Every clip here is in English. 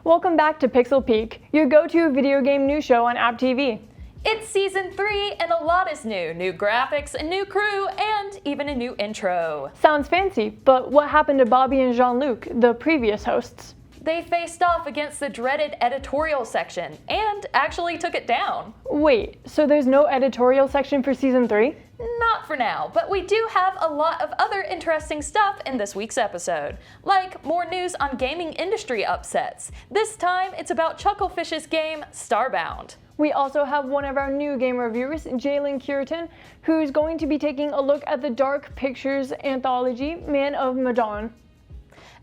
Welcome back to Pixel Peek, your go-to video game news show on AppTV. It's Season 3 and a lot is new. New graphics, a new crew, and even a new intro. Sounds fancy, but what happened to Bobby and Jean-Luc, the previous hosts? They faced off against the dreaded editorial section and actually took it down. Wait, so there's no editorial section for Season 3? Not for now, but we do have a lot of other interesting stuff in this week's episode. Like more news on gaming industry upsets. This time it's about Chucklefish's game, Starbound. We also have one of our new game reviewers, Jalen Curitan, who's going to be taking a look at the Dark Pictures Anthology, Man of Medan.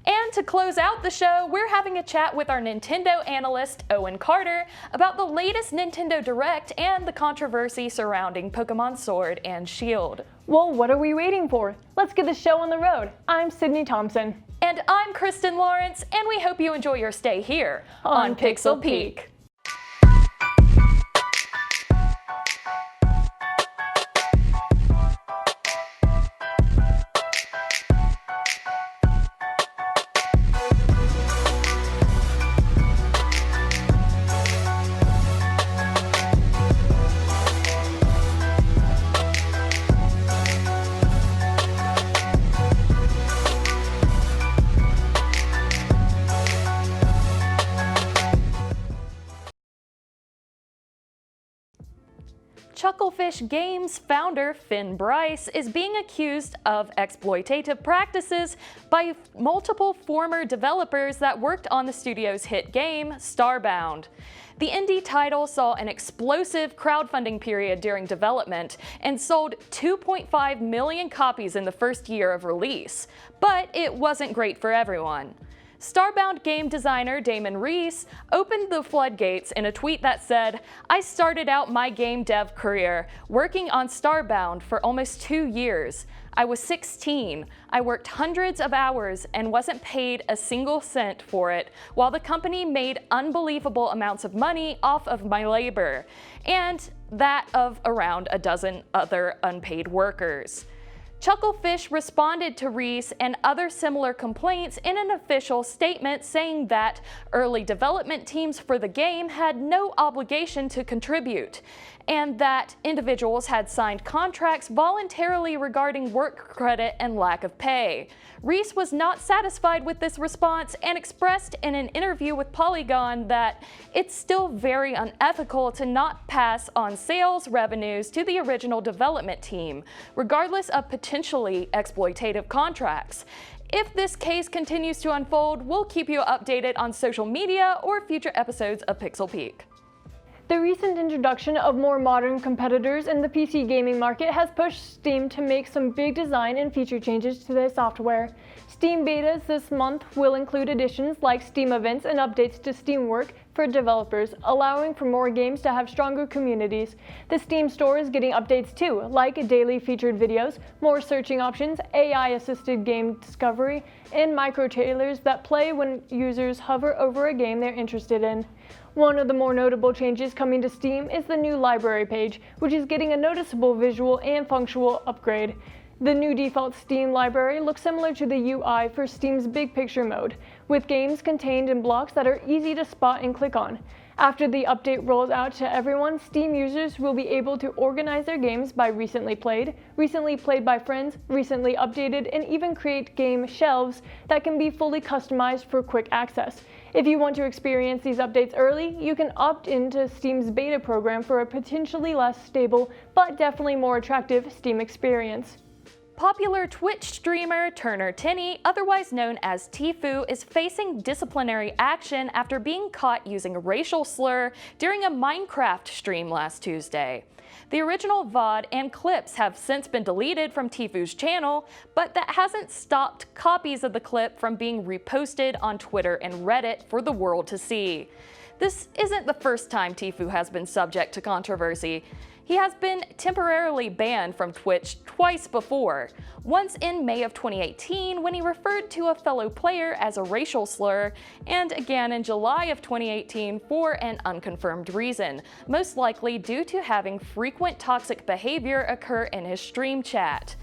And to close out the show, we're having a chat with our Nintendo analyst, Owen Carter, about the latest Nintendo Direct and the controversy surrounding Pokemon Sword and Shield. Well, what are we waiting for? Let's get the show on the road. I'm Sydney Thompson. And I'm Kristen Lawrence, and we hope you enjoy your stay here on Pixel Peek. Chucklefish Games founder Finn Bryce is being accused of exploitative practices by multiple former developers that worked on the studio's hit game, Starbound. The indie title saw an explosive crowdfunding period during development and sold 2.5 million copies in the first year of release, but it wasn't great for everyone. Starbound game designer Damon Reese opened the floodgates in a tweet that said, "I started out my game dev career working on Starbound for almost 2 years. I was 16. I worked hundreds of hours and wasn't paid a single cent for it, while the company made unbelievable amounts of money off of my labor, and that of around a dozen other unpaid workers." Chucklefish responded to Reese and other similar complaints in an official statement saying that early development teams for the game had no obligation to contribute, and that individuals had signed contracts voluntarily regarding work credit and lack of pay. Reese was not satisfied with this response and expressed in an interview with Polygon that it's still very unethical to not pass on sales revenues to the original development team, regardless of potentially exploitative contracts. If this case continues to unfold, we'll keep you updated on social media or future episodes of Pixel Peek. The recent introduction of more modern competitors in the PC gaming market has pushed Steam to make some big design and feature changes to their software. Steam betas this month will include additions like Steam events and updates to Steamwork for developers, allowing for more games to have stronger communities. The Steam store is getting updates too, like daily featured videos, more searching options, AI-assisted game discovery, and micro-trailers that play when users hover over a game they're interested in. One of the more notable changes coming to Steam is the new library page, which is getting a noticeable visual and functional upgrade. The new default Steam library looks similar to the UI for Steam's Big Picture mode, with games contained in blocks that are easy to spot and click on. After the update rolls out to everyone, Steam users will be able to organize their games by recently played by friends, recently updated, and even create game shelves that can be fully customized for quick access. If you want to experience these updates early, you can opt into Steam's beta program for a potentially less stable, but definitely more attractive Steam experience. Popular Twitch streamer Turner Tinney, otherwise known as Tfue, is facing disciplinary action after being caught using a racial slur during a Minecraft stream last Tuesday. The original VOD and clips have since been deleted from Tfue's channel, but that hasn't stopped copies of the clip from being reposted on Twitter and Reddit for the world to see. This isn't the first time Tfue has been subject to controversy. He has been temporarily banned from Twitch twice before, once in May of 2018 when he referred to a fellow player as a racial slur, and again in July of 2018 for an unconfirmed reason, most likely due to having frequent toxic behavior occur in his stream chat.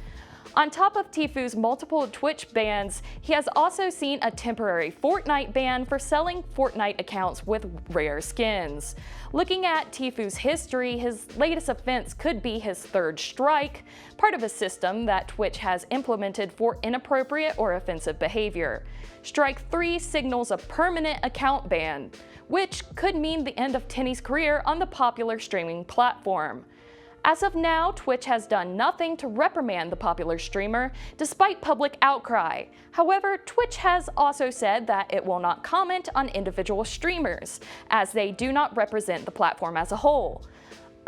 On top of Tfue's multiple Twitch bans, he has also seen a temporary Fortnite ban for selling Fortnite accounts with rare skins. Looking at Tfue's history, his latest offense could be his third strike, part of a system that Twitch has implemented for inappropriate or offensive behavior. Strike 3 signals a permanent account ban, which could mean the end of Tenny's career on the popular streaming platform. As of now, Twitch has done nothing to reprimand the popular streamer, despite public outcry. However, Twitch has also said that it will not comment on individual streamers, as they do not represent the platform as a whole.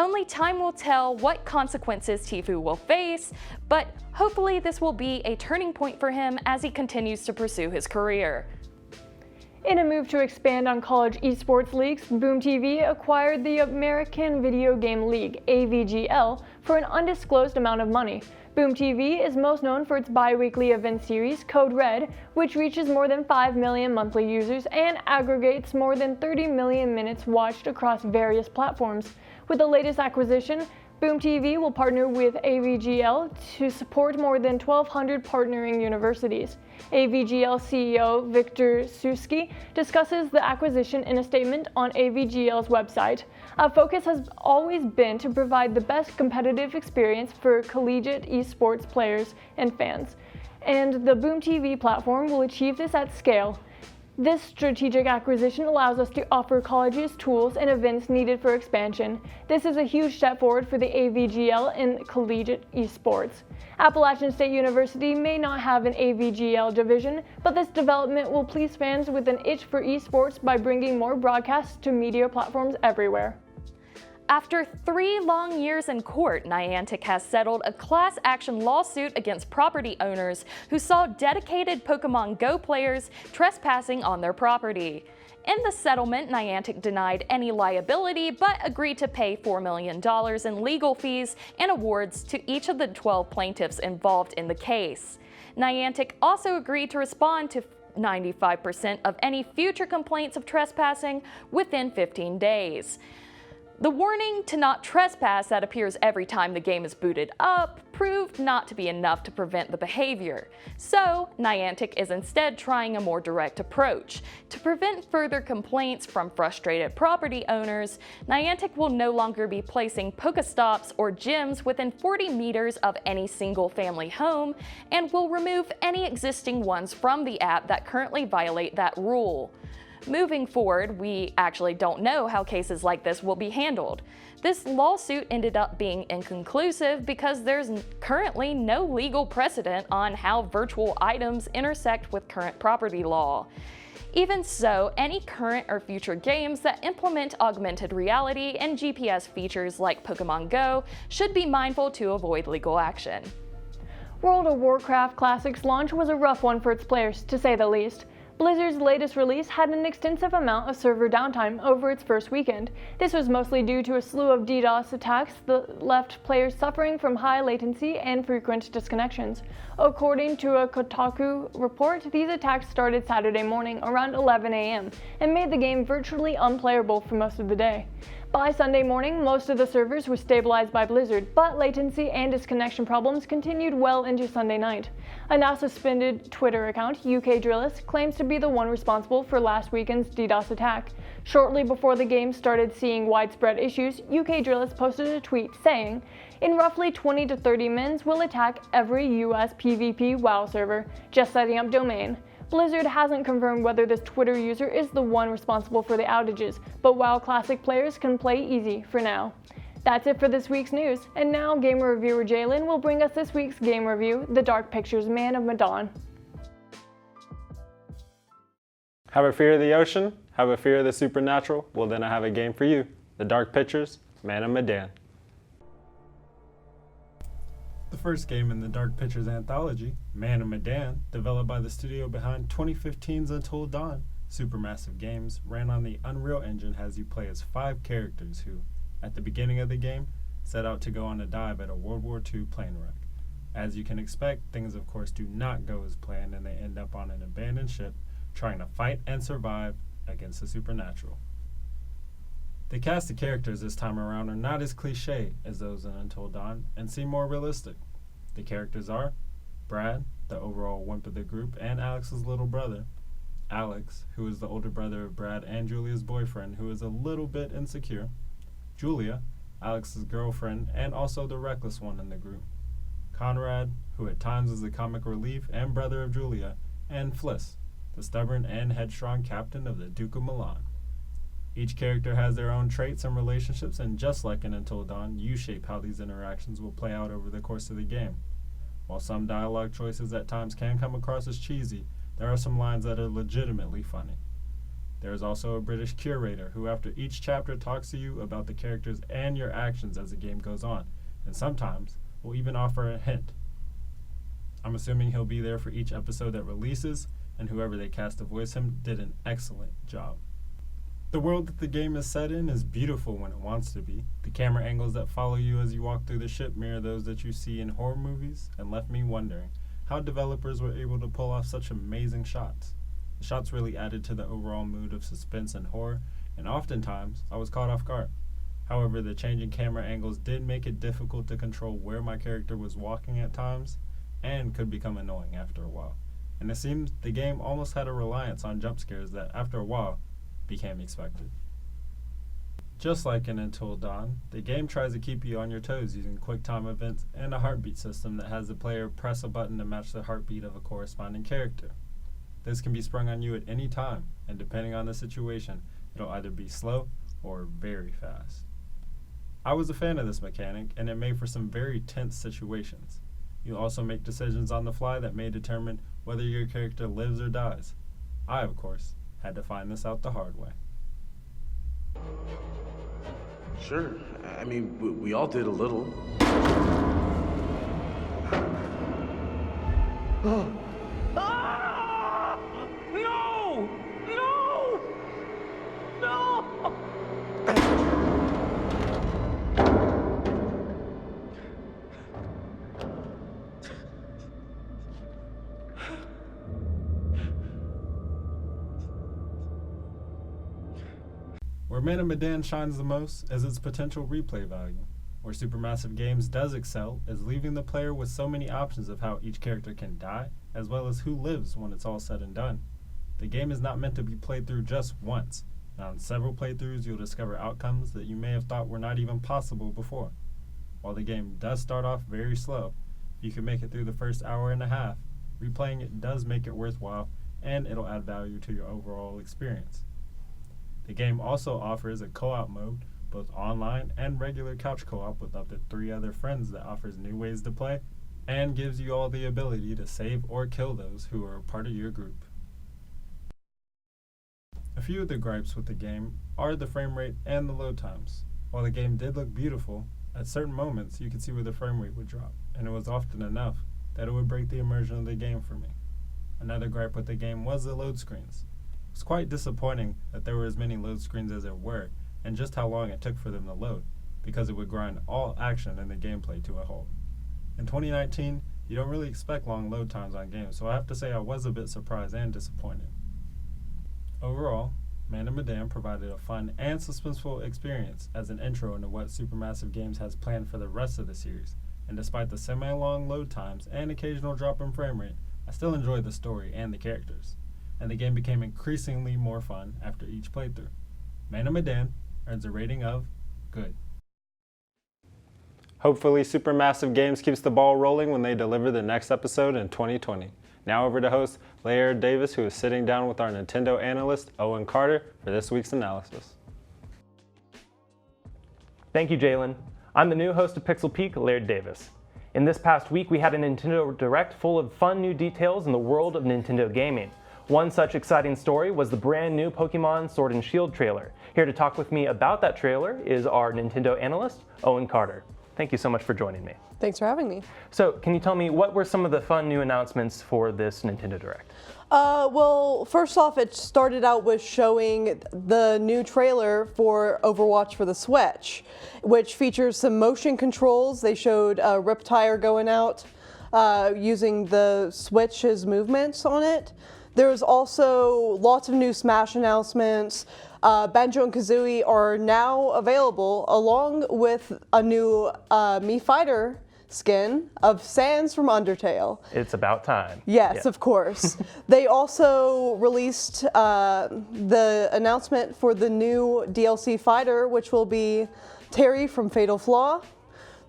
Only time will tell what consequences Tfue will face, but hopefully this will be a turning point for him as he continues to pursue his career. In a move to expand on college esports leagues, BoomTV acquired the American Video Game League, AVGL, for an undisclosed amount of money. BoomTV is most known for its bi-weekly event series, Code Red, which reaches more than 5 million monthly users and aggregates more than 30 million minutes watched across various platforms. With the latest acquisition, BoomTV will partner with AVGL to support more than 1,200 partnering universities. AVGL CEO Victor Suski discusses the acquisition in a statement on AVGL's website. Our focus has always been to provide the best competitive experience for collegiate esports players and fans, and the BoomTV platform will achieve this at scale. This strategic acquisition allows us to offer colleges tools and events needed for expansion. This is a huge step forward for the AVGL in collegiate esports. Appalachian State University may not have an AVGL division, but this development will please fans with an itch for esports by bringing more broadcasts to media platforms everywhere. After 3 long years in court, Niantic has settled a class action lawsuit against property owners who saw dedicated Pokemon Go players trespassing on their property. In the settlement, Niantic denied any liability but agreed to pay $4 million in legal fees and awards to each of the 12 plaintiffs involved in the case. Niantic also agreed to respond to 95% of any future complaints of trespassing within 15 days. The warning to not trespass that appears every time the game is booted up proved not to be enough to prevent the behavior. So, Niantic is instead trying a more direct approach. To prevent further complaints from frustrated property owners, Niantic will no longer be placing Pokestops or gyms within 40 meters of any single family home, and will remove any existing ones from the app that currently violate that rule. Moving forward, we actually don't know how cases like this will be handled. This lawsuit ended up being inconclusive because there's currently no legal precedent on how virtual items intersect with current property law. Even so, any current or future games that implement augmented reality and GPS features like Pokemon Go should be mindful to avoid legal action. World of Warcraft Classic's launch was a rough one for its players, to say the least. Blizzard's latest release had an extensive amount of server downtime over its first weekend. This was mostly due to a slew of DDoS attacks that left players suffering from high latency and frequent disconnections. According to a Kotaku report, these attacks started Saturday morning around 11 a.m. and made the game virtually unplayable for most of the day. By Sunday morning, most of the servers were stabilized by Blizzard, but latency and disconnection problems continued well into Sunday night. A now suspended Twitter account, UK Drillist, claims to be the one responsible for last weekend's DDoS attack. Shortly before the game started seeing widespread issues, UK Drillist posted a tweet saying, "In roughly 20 to 30 minutes, we'll attack every US PvP WoW server, just setting up domain." Blizzard hasn't confirmed whether this Twitter user is the one responsible for the outages, but WoW Classic players can play easy for now. That's it for this week's news, and now gamer reviewer Jalen will bring us this week's game review, The Dark Pictures Man of Medan. Have a fear of the ocean? Have a fear of the supernatural? Well, then I have a game for you, The Dark Pictures Man of Medan. The first game in the Dark Pictures Anthology, Man of Medan, developed by the studio behind 2015's Until Dawn, Supermassive Games, ran on the Unreal Engine, has you play as 5 characters who, at the beginning of the game, set out to go on a dive at a World War II plane wreck. As you can expect, things of course do not go as planned, and they end up on an abandoned ship trying to fight and survive against the supernatural. The cast of characters this time around are not as cliche as those in Until Dawn and seem more realistic. The characters are Brad, the overall wimp of the group, and Alex's little brother. Alex, who is the older brother of Brad and Julia's boyfriend, who is a little bit insecure. Julia, Alex's girlfriend, and also the reckless one in the group. Conrad, who at times is the comic relief and brother of Julia, and Fliss, the stubborn and headstrong captain of the Duke of Milan. Each character has their own traits and relationships, and just like in Until Dawn, you shape how these interactions will play out over the course of the game. While some dialogue choices at times can come across as cheesy, there are some lines that are legitimately funny. There is also a British curator who after each chapter talks to you about the characters and your actions as the game goes on, and sometimes will even offer a hint. I'm assuming he'll be there for each episode that releases, and whoever they cast to voice him did an excellent job. The world that the game is set in is beautiful when it wants to be. The camera angles that follow you as you walk through the ship mirror those that you see in horror movies, and left me wondering how developers were able to pull off such amazing shots. The shots really added to the overall mood of suspense and horror, and oftentimes I was caught off guard. However, the changing camera angles did make it difficult to control where my character was walking at times, and could become annoying after a while. And it seems the game almost had a reliance on jump scares that, after a while, became expected. Just like in Until Dawn, the game tries to keep you on your toes using quick time events and a heartbeat system that has the player press a button to match the heartbeat of a corresponding character. This can be sprung on you at any time, and depending on the situation, it'll either be slow or very fast. I was a fan of this mechanic, and it made for some very tense situations. You'll also make decisions on the fly that may determine whether your character lives or dies. I, of course, had to find this out the hard way. Sure. I mean, we all did a little. Ah! No! No! No! Where Medan shines the most is its potential replay value. Where Supermassive Games does excel is leaving the player with so many options of how each character can die, as well as who lives when it's all said and done. The game is not meant to be played through just once, and on several playthroughs you'll discover outcomes that you may have thought were not even possible before. While the game does start off very slow, if you can make it through the first hour and a half, replaying it does make it worthwhile, and it'll add value to your overall experience. The game also offers a co-op mode, both online and regular couch co-op with up to 3 other friends that offers new ways to play, and gives you all the ability to save or kill those who are a part of your group. A few of the gripes with the game are the frame rate and the load times. While the game did look beautiful, at certain moments you could see where the frame rate would drop, and it was often enough that it would break the immersion of the game for me. Another gripe with the game was the load screens. It was quite disappointing that there were as many load screens as there were, and just how long it took for them to load, because it would grind all action in the gameplay to a halt. In 2019, you don't really expect long load times on games, so I have to say I was a bit surprised and disappointed. Overall, Medan provided a fun and suspenseful experience as an intro into what Supermassive Games has planned for the rest of the series, and despite the semi-long load times and occasional drop in frame rate, I still enjoyed the story and the characters, and the game became increasingly more fun after each playthrough. Medan earns a rating of good. Hopefully Supermassive Games keeps the ball rolling when they deliver the next episode in 2020. Now over to host Laird Davis, who is sitting down with our Nintendo analyst, Owen Carter, for this week's analysis. Thank you, Jalen. I'm the new host of Pixel Peak, Laird Davis. In this past week, we had a Nintendo Direct full of fun new details in the world of Nintendo gaming. One such exciting story was the brand new Pokemon Sword and Shield trailer. Here to talk with me about that trailer is our Nintendo analyst, Owen Carter. Thank you so much for joining me. Thanks for having me. So, can you tell me what were some of the fun new announcements for this Nintendo Direct? Well, first off, it started out with showing the new trailer for Overwatch for the Switch, which features some motion controls. They showed Riptire going out using the Switch's movements on it. There's also lots of new Smash announcements. Banjo and Kazooie are now available along with a new Mii Fighter skin of Sans from Undertale. It's about time. Yes, Yeah. of course. They also released the announcement for the new DLC fighter, which will be Terry from Fatal Flaw.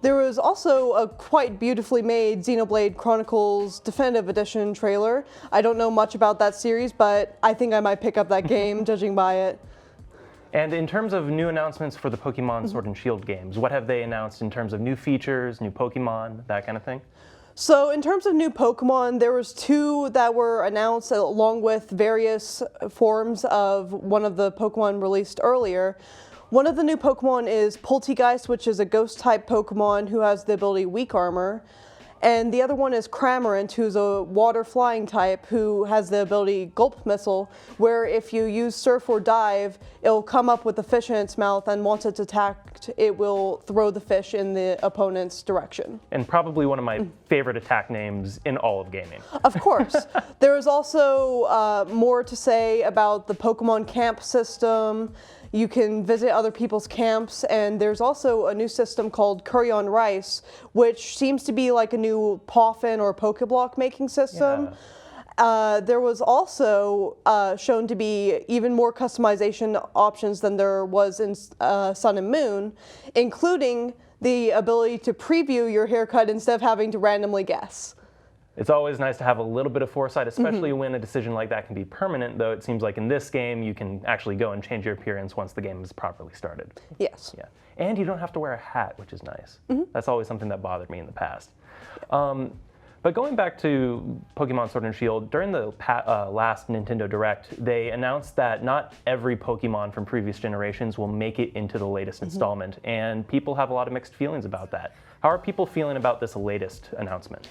There was also a quite beautifully made Xenoblade Chronicles Definitive Edition trailer. I don't know much about that series, but I think I might pick up that game, judging by it. And in terms of new announcements for the Pokemon Sword and Shield games, what have they announced in terms of new features, new Pokemon, that kind of thing? So in terms of new Pokemon, there was 2 that were announced along with various forms of one of the Pokemon released earlier. One of the new Pokemon is Poltegeist, which is a ghost-type Pokemon who has the ability Weak Armor. And the other one is Cramorant, who's a water flying type who has the ability Gulp Missile, where if you use Surf or Dive, it'll come up with a fish in its mouth, and once it's attacked, it will throw the fish in the opponent's direction. And probably one of my favorite attack names in all of gaming. Of course. There is also more to say about the Pokemon Camp system. You can visit other people's camps, and there's also a new system called Curry on Rice, which seems to be like a new Poffin or Pokeblock making system. Yeah. There was also shown to be even more customization options than there was in Sun and Moon, including the ability to preview your haircut instead of having to randomly guess. It's always nice to have a little bit of foresight, especially when a decision like that can be permanent, though it seems like in this game you can actually go and change your appearance once the game is properly started. Yes. Yeah. And you don't have to wear a hat, which is nice. That's always something that bothered me in the past. But going back to Pokemon Sword and Shield, during the last Nintendo Direct, they announced that not every Pokemon from previous generations will make it into the latest installment, and people have a lot of mixed feelings about that. How are people feeling about this latest announcement?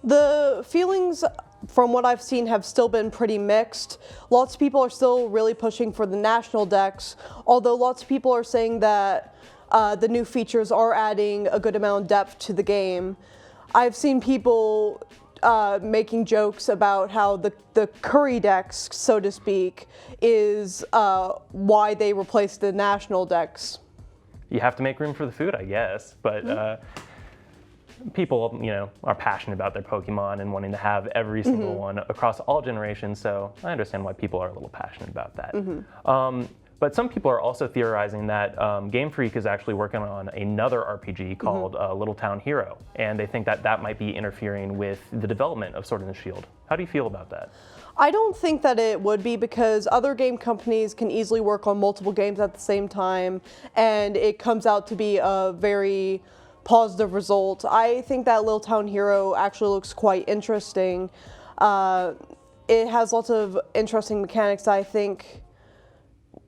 The feelings, from what I've seen, have still been pretty mixed. Lots of people are still really pushing for the national decks, although lots of people are saying that the new features are adding a good amount of depth to the game. I've seen people making jokes about how the curry decks, so to speak, is why they replaced the national decks. You have to make room for the food, I guess, but people, are passionate about their Pokemon and wanting to have every single one across all generations, so I understand why people are a little passionate about that. But some people are also theorizing that Game Freak is actually working on another RPG called Little Town Hero, and they think that that might be interfering with the development of Sword and Shield. How do you feel about that? I don't think that it would be, because other game companies can easily work on multiple games at the same time, and it comes out to be a very positive result. I think that Little Town Hero actually looks quite interesting. It has lots of interesting mechanics that I think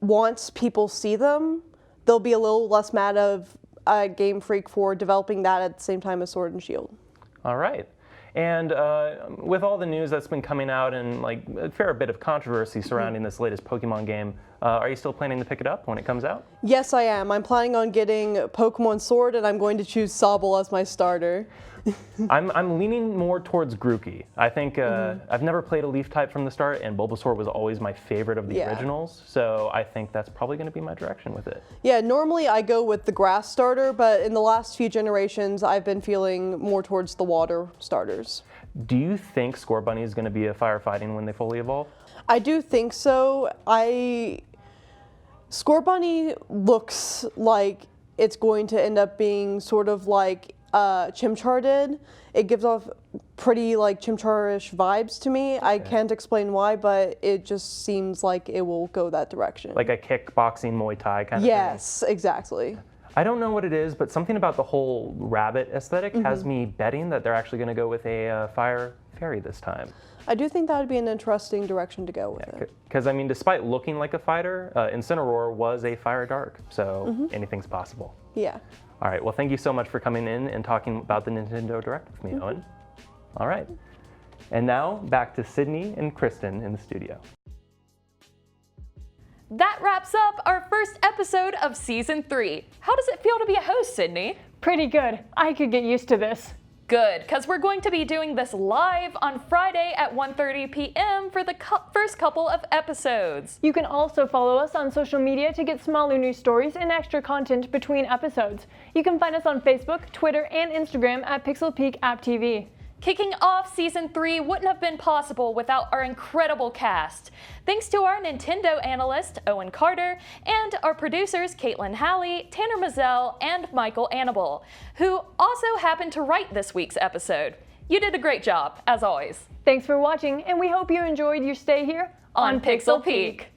once people see them, they'll be a little less mad of Game Freak for developing that at the same time as Sword and Shield. All right. And with all the news that's been coming out and like a fair bit of controversy surrounding this latest Pokemon game, are you still planning to pick it up when it comes out? Yes, I am. I'm planning on getting Pokemon Sword, and I'm going to choose Sobble as my starter. I'm leaning more towards Grookey. I think I've never played a Leaf type from the start, and Bulbasaur was always my favorite of the originals, so I think that's probably going to be my direction with it. Yeah, normally I go with the grass starter, but in the last few generations, I've been feeling more towards the water starters. Do you think Scorbunny is going to be a firefighting when they fully evolve? I do think so. Scorbunny looks like it's going to end up being sort of like Chimchar did. It gives off pretty like Chimchar-ish vibes to me. I can't explain why, but it just seems like it will go that direction. Like a kickboxing Muay Thai kind of thing? Yes, exactly. I don't know what it is, but something about the whole rabbit aesthetic has me betting that they're actually going to go with a fire fairy this time. I do think that would be an interesting direction to go with it. Because, I mean, despite looking like a fighter, Incineroar was a fire dark, so anything's possible. Yeah. All right, well, thank you so much for coming in and talking about the Nintendo Direct with me, Owen. All right. And now, back to Sydney and Kristen in the studio. That wraps up our first episode of Season 3. How does it feel to be a host, Sydney? Pretty good. I could get used to this. Good, because we're going to be doing this live on Friday at 1:30 p.m. for the first couple of episodes. You can also follow us on social media to get smaller news stories and extra content between episodes. You can find us on Facebook, Twitter, and Instagram at PixelPeak AppTV. Kicking off Season 3 wouldn't have been possible without our incredible cast. Thanks to our Nintendo analyst, Owen Carter, and our producers, Caitlin Halley, Tanner Mazzell, and Michael Annable, who also happened to write this week's episode. You did a great job, as always. Thanks for watching, and we hope you enjoyed your stay here on Pixel Peak.